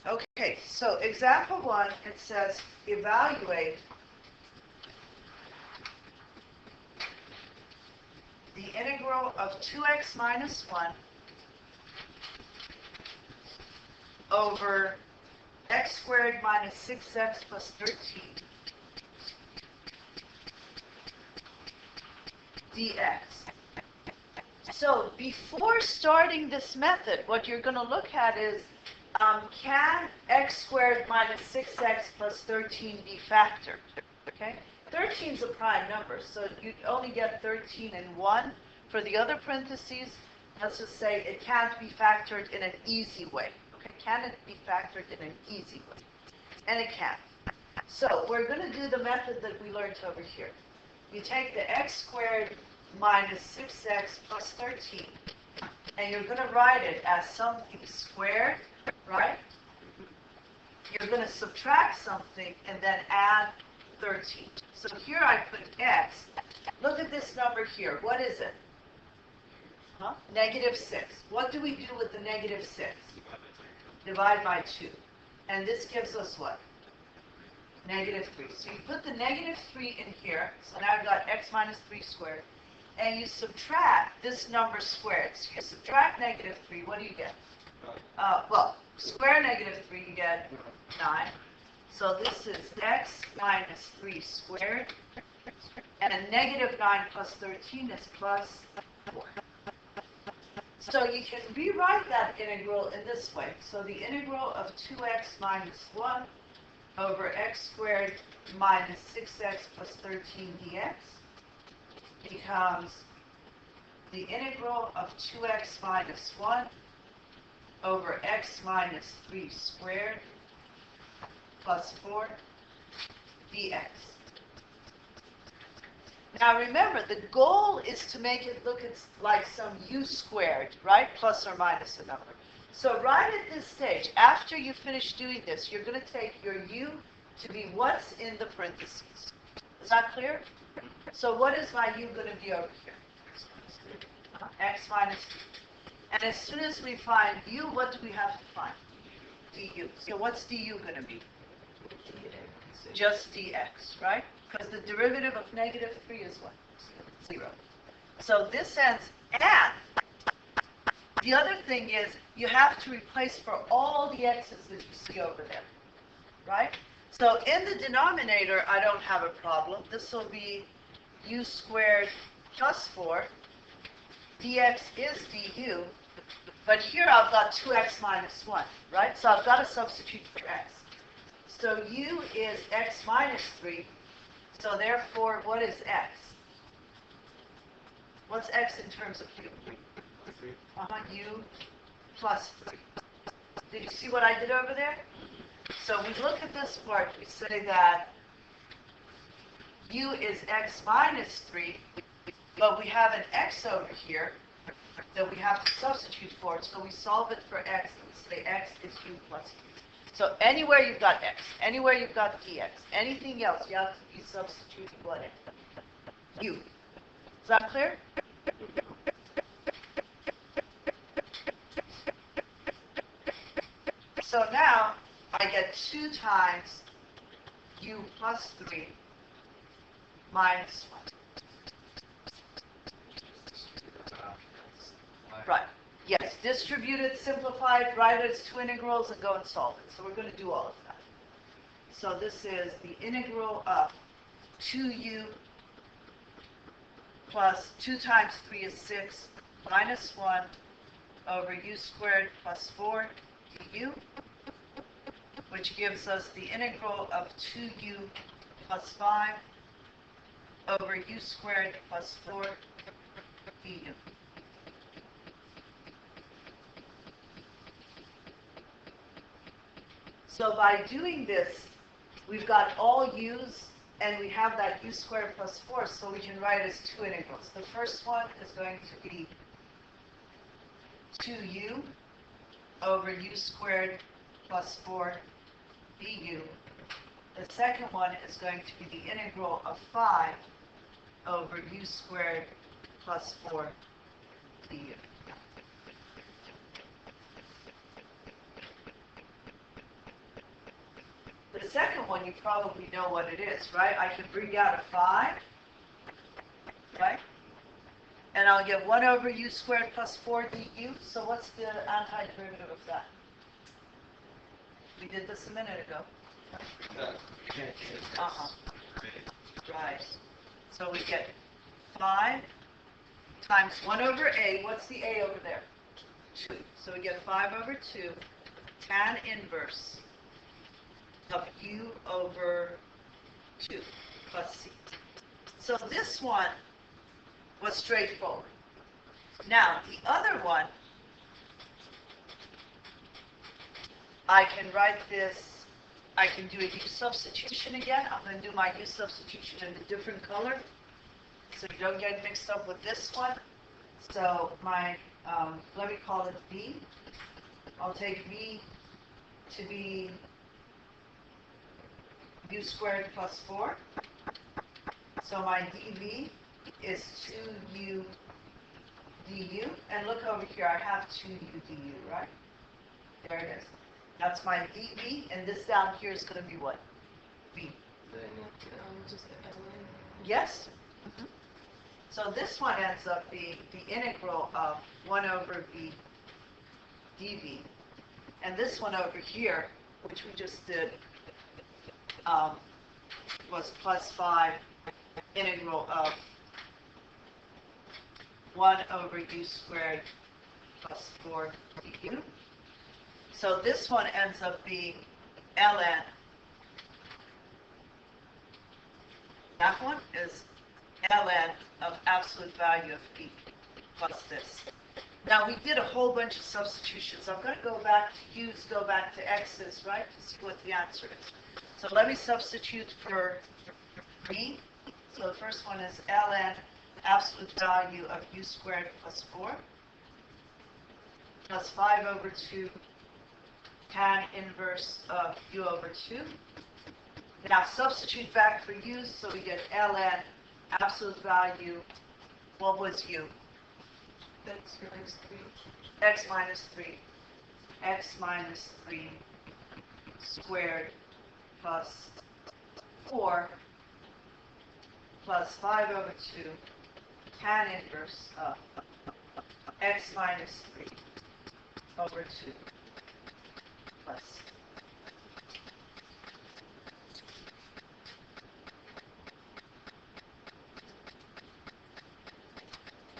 Okay, so example 1, it says evaluate the integral of 2x minus 1 over x squared minus 6x plus 13 dx. So before starting this method, what you're going to look at is, can x squared minus 6x plus 13 be factored? Okay? 13 is a prime number, so you'd only get 13 and 1. For the other parentheses, let's just say it can't be factored in an easy way. Okay? Can it be factored in an easy way? And it can. So we're going to do the method that we learned over here. You take the x squared minus 6x plus 13, and you're going to write it as something squared, right? You're going to subtract something and then add 13. So here I put x. Look at this number here. What is it? Huh? Negative 6. What do we do with the negative 6? Divide by 2. And this gives us what? Negative 3. So you put the negative 3 in here. So now I've got x minus 3 squared. And you subtract this number squared. So you subtract negative 3. What do you get? Well, square negative 3, you get 9. So this is x minus 3 squared. And negative 9 plus 13 is plus 4. So you can rewrite that integral in this way. So the integral of 2x minus 1 over x squared minus 6x plus 13 dx becomes the integral of 2x minus 1 over x minus 3 squared plus 4 dx. Now remember, the goal is to make it look like some u squared, right? Plus or minus a number. So right at this stage, after you finish doing this, you're going to take your u to be what's in the parentheses. Is that clear? So what is my u going to be over here? X minus 2. And as soon as we find u, what do we have to find? Du. So what's du going to be? Just dx, right? Because the derivative of negative 3 is what? 0. So this ends, and the other thing is you have to replace for all the x's that you see over there, right? So in the denominator, I don't have a problem. This will be u squared plus 4. Dx is du. But here I've got 2x minus 1, right? So I've got to substitute for x. So u is x minus 3. So therefore, what is x? What's x in terms of u? U plus 3. Did you see what I did over there? So we look at this part, we say that u is x minus 3, but we have an x over here that we have to substitute for. So we solve it for x, and we say x is u plus 3. So anywhere you've got x, anywhere you've got dx, anything else, you have to be substituting what? U. Is that clear? So now I get 2 times u plus 3 minus 1. Right. Yes, distributed, simplified, write it as 2 integrals, and go and solve it. So we're going to do all of that. So this is the integral of 2u plus 2 times 3 is 6 minus 1 over u squared plus 4 du, which gives us the integral of 2u plus 5 over u squared plus 4 du. So by doing this, we've got all u's, and we have that u squared plus 4, so we can write as 2 integrals. The first one is going to be 2u over u squared plus 4 du. The second one is going to be the integral of 5 over u squared plus 4 du. the second one, you probably know what it is, right? I can bring out a 5, right? And I'll get 1 over u squared plus 4 du. So what's the antiderivative of that? We did this a minute ago. Uh-huh. Right. So we get 5 times 1 over a. What's the a over there? 2. So we get 5 over 2 tan inverse of u over 2 plus c. So this one was straightforward. Now, the other one, I can write this, I can do a u substitution again. I'm going to do my u substitution in a different color so you don't get mixed up with this one. So my, let me call it v. I'll take v to be u squared plus 4. So my dv is 2u du. And look over here, I have 2u du, right? There it is. That's my dv, and this down here is going to be what? V. Yes? Mm-hmm. So this one ends up being the integral of 1 over v dv. And this one over here, which we just did, was plus 5 integral of 1 over u squared plus 4 du. So this one ends up being ln. That one is ln of absolute value of b plus this. Now we did a whole bunch of substitutions. I'm going to go back to u's, go back to x's, right, to see what the answer is. So let me substitute for b. So the first one is ln absolute value of u squared plus 4 plus 5 over 2 tan inverse of u over 2. Now substitute back for u, so we get ln absolute value. What was u? X minus 3. X minus 3 squared plus 4 plus 5 over 2 tan inverse of x minus 3 over 2 plus